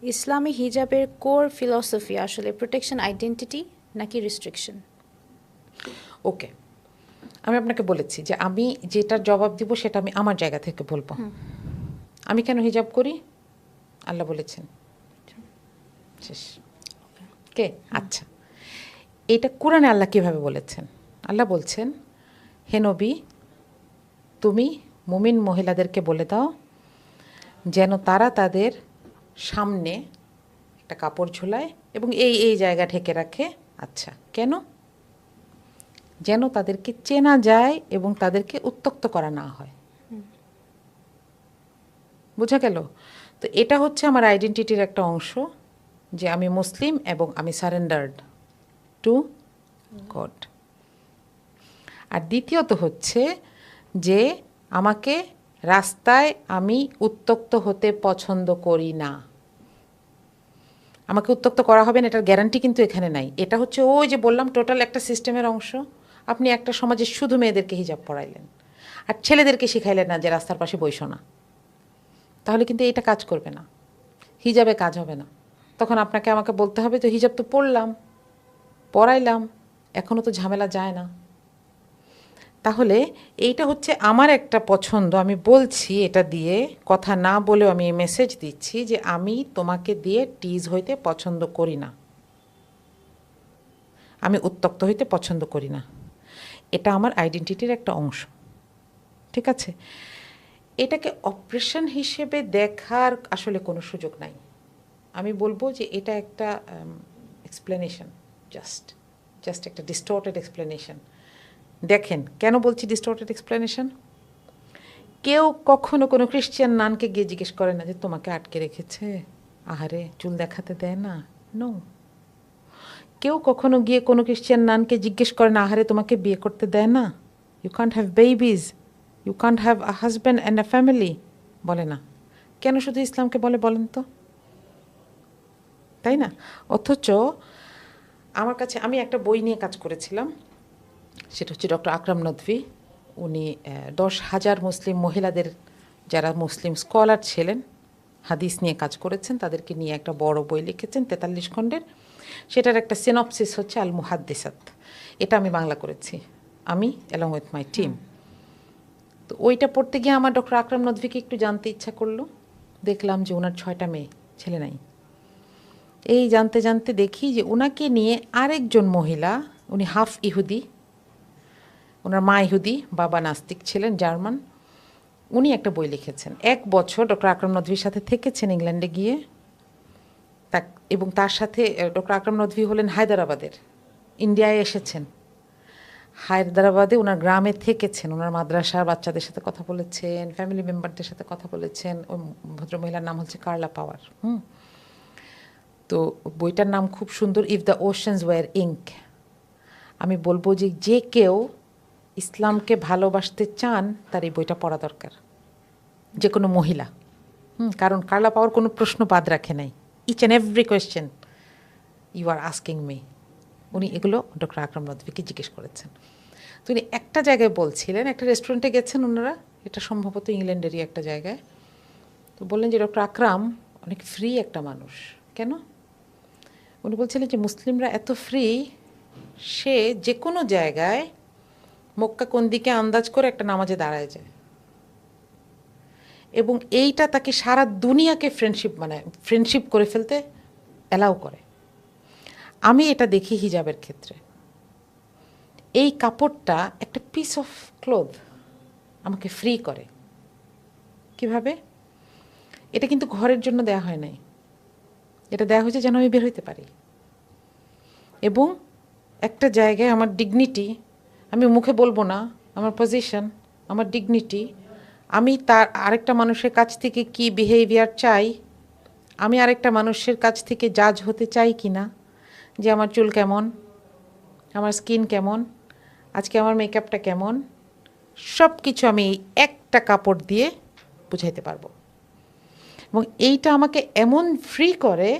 ইসলামী হিজাবের core philosophy আসলে protection identity নাকি রিস্ট্রিকশন? ওকে, আমি আপনাকে বলেছি যে আমি যেটার জবাব দিব সেটা আমি আমার জায়গা থেকে বলবো। আমি কেন হিজাব করি? আল্লাহ বলেছেন, শেষ। কে? আচ্ছা, এটা কোরআনে আল্লাহ কিভাবে বলেছেন? আল্লাহ বলছেন, হে নবী, তুমি মুমিন মহিলাদেরকে বলে দাও যেন তারা তাদের সামনে একটা কাপড় ঝোলায় এবং এই এই জায়গা ঢেকে রাখে। আচ্ছা, কেন? যেন তাদেরকে চেনা যায় এবং তাদেরকে উত্ত্যক্ত করা না হয়। বোঝা গেল? তো এটা হচ্ছে আমার আইডেন্টিটির একটা অংশ, যে আমি মুসলিম এবং আমি সারেন্ডার্ড টু গড। আর দ্বিতীয়ত হচ্ছে যে আমাকে রাস্তায় আমি উত্ত্যক্ত হতে পছন্দ করি না। আমাকে উত্ত্যক্ত করা হবে না এটার গ্যারান্টি কিন্তু এখানে নাই। এটা হচ্ছে ওই যে বললাম টোটাল একটা সিস্টেমের অংশ। আপনি একটা সমাজে শুধু মেয়েদেরকে হিজাব পরাইলেন আর ছেলেদেরকে শিখাইলেন না যে রাস্তার পাশে বইসো না, তাহলে কিন্তু এটা কাজ করবে না, হিজাবে কাজ হবে না। তখন আপনাকে আমাকে বলতে হবে তো হিজাব তো পরলাম, পরাইলাম, এখনও তো ঝামেলা যায় না। তাহলে এইটা হচ্ছে আমার একটা পছন্দ। আমি বলছি এটা দিয়ে, কথা না বলেও আমি এই মেসেজ দিচ্ছি যে আমি তোমাকে দিয়ে টিজ হইতে পছন্দ করি না, আমি উত্ত্যক্ত হইতে পছন্দ করি না। এটা আমার আইডেন্টিটির একটা অংশ, ঠিক আছে? এটাকে অপারেশন হিসেবে দেখার আসলে কোনো সুযোগ নাই। আমি বলবো যে এটা একটা এক্সপ্লেনেশন, জাস্ট একটা ডিস্টর্টেড এক্সপ্লেনেশন। দেখেন কেন বলছি ডিস্টর্টেড এক্সপ্লেনেশন। কেউ কখনো কোনো খ্রিশ্চান নানকে গিয়ে জিজ্ঞেস করে না যে তোমাকে আটকে রেখেছে, আহারে চুল দেখাতে দেয় না। নো, কেউ কখনো গিয়ে কোনো খ্রিশ্চান নানকে জিজ্ঞেস করে না আহারে তোমাকে বিয়ে করতে দেয় না, you can't have babies, you can't have a husband and a family, বলে না। কেন শুধু ইসলামকে বলে বলেন তো? তাই না? অথচ আমার কাছে, আমি একটা বই নিয়ে কাজ করেছিলাম, সেটা হচ্ছে ডক্টর আকরাম নদভী। উনি 10,000 মুসলিম মহিলাদের, যারা মুসলিম স্কলার ছিলেন, হাদিস নিয়ে কাজ করেছেন, তাদেরকে নিয়ে একটা বড় বই লিখেছেন 43 খণ্ডের। সেটার একটা সিনপসিস হচ্ছে আল মুহাদ্দিসাত। এটা আমি বাংলা করেছি, আমি অ্যালং উইথ মাই টিম। তো ওইটা পড়তে গিয়ে আমার ডক্টর আকরাম নদভীকে একটু জানতে ইচ্ছা করলো। দেখলাম যে ওনার 6টা মেয়ে, ছেলে নাই। এই জানতে জানতে দেখি যে ওনাকে নিয়ে আরেকজন মহিলা, উনি হাফ ইহুদি, ওনার মা ইহুদি, বাবা নাস্তিক ছিলেন, জার্মান। উনি একটা বই লিখেছেন। 1 বছর ডক্টর আকরাম নদভীর সাথে থেকেছেন ইংল্যান্ডে গিয়ে। এবং তার সাথে ডক্টর আকরাম নদভী হলেন হায়দ্রাবাদের, ইন্ডিয়ায় এসেছেন। হায়দ্রাবাদে ওনার গ্রামে থেকেছেন, ওনার মাদ্রাসার বাচ্চাদের সাথে কথা বলেছেন, ফ্যামিলি মেম্বারদের সাথে কথা বলেছেন। ওই ভদ্রমহিলার নাম হচ্ছে কার্লা পাওয়ার। তো বইটার নাম খুব সুন্দর, if the oceans were ink. আমি বলবো যে যে কেউ ইসলামকে ভালোবাসতে চান তার এই বইটা পড়া দরকার, যে কোনো মহিলা। কারণ কার্লা পাওয়ার কোনো প্রশ্ন বাদ রাখে নাই। Each and every question you are asking me, উনি এগুলো ডক্টর আকরাম নদভীকে জিজ্ঞেস করেছেন। তো উনি একটা জায়গায় বলছিলেন, একটা রেস্টুরেন্টে গেছেন ওনারা, এটা সম্ভবত ইংল্যান্ডেরই একটা জায়গায়। তো বললেন যে ডক্টর আকরাম অনেক ফ্রি একটা মানুষ। কেন? উনি বলছিলেন যে মুসলিমরা এত ফ্রি, সে যে কোনো জায়গায় মক্কা কোন দিকে আন্দাজ করে একটা নামাজে দাঁড়ায় যায়, এবং এইটা তাকে সারা দুনিয়াকে ফ্রেন্ডশিপ করে ফেলতে অ্যালাউ করে। আমি এটা দেখি হিজাবের ক্ষেত্রে। এই কাপড়টা একটা পিস অফ ক্লোথ আমাকে ফ্রি করে। কিভাবে? এটা কিন্তু ঘরের জন্য দেয়া হয় নাই, এটা দেয়া হয়েছে যেন আমি বের হইতে পারি। এবং একটা জায়গায় আমার ডিগনিটি, আমি মুখে বলবো না, আমার পজিশন, আমার ডিগনিটি, আমি তার আরেকটা মানুষের কাছ থেকে কি বিহেভিয়ার চাই, আমি আরেকটা মানুষের কাছ থেকে জাজ হতে চাই কি না, যে আমার চুল কেমন, আমার স্কিন কেমন, আজকে আমার মেকআপটা কেমন, সব কিছু আমি একটা কাপড় দিয়ে বুঝাইতে পারবো। এবং এইটা আমাকে এমন ফ্রি করে,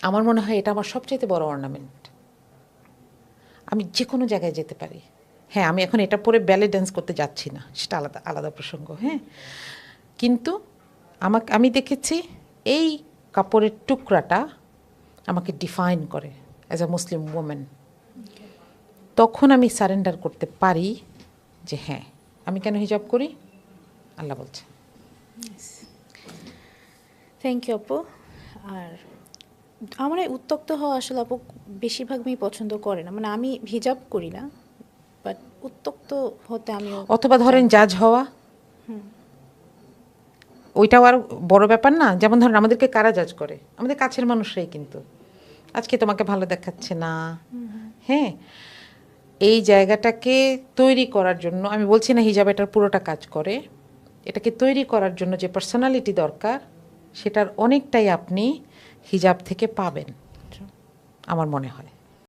আমার মনে হয় এটা আমার সবচেয়ে বড় অর্নামেন্ট। আমি যে কোনো জায়গায় যেতে পারি। হ্যাঁ, আমি এখন এটা পরে ব্যালে ড্যান্স করতে যাচ্ছি না, সেটা আলাদা প্রসঙ্গ। হ্যাঁ, কিন্তু আমি দেখেছি এই কাপড়ের টুকরাটা আমাকে ডিফাইন করে অ্যাজ আ মুসলিম ওমেন, তখন আমি সারেন্ডার করতে পারি যে হ্যাঁ, আমি কেন হিজাব করি, আল্লাহ বলছে। থ্যাংক ইউ আপু। আর আমার এই উত্তক্ত হওয়া আসলে আপু বেশিরভাগ মেয়ে পছন্দ করে না, মানে আমি হিজাব করি না, বাট উত্তক্ত হতে আমিও। অথবা ধরেন জাজ হওয়া, ওইটাও আর বড় ব্যাপার না। যেমন ধরেন আমাদেরকে কারা জাজ করে, আমাদের কাছের মানুষরাই। কিন্তু আজকে তোমাকে ভালো দেখাচ্ছে না, হ্যাঁ, এই জায়গাটাকে তৈরি করার জন্য, আমি বলছি না হিজাব এটার পুরোটা কাজ করে, এটাকে তৈরি করার জন্য যে পার্সোনালিটি দরকার সেটার অনেকটাই আপনি হিজাব থেকে পাবেন আমার মনে হয়।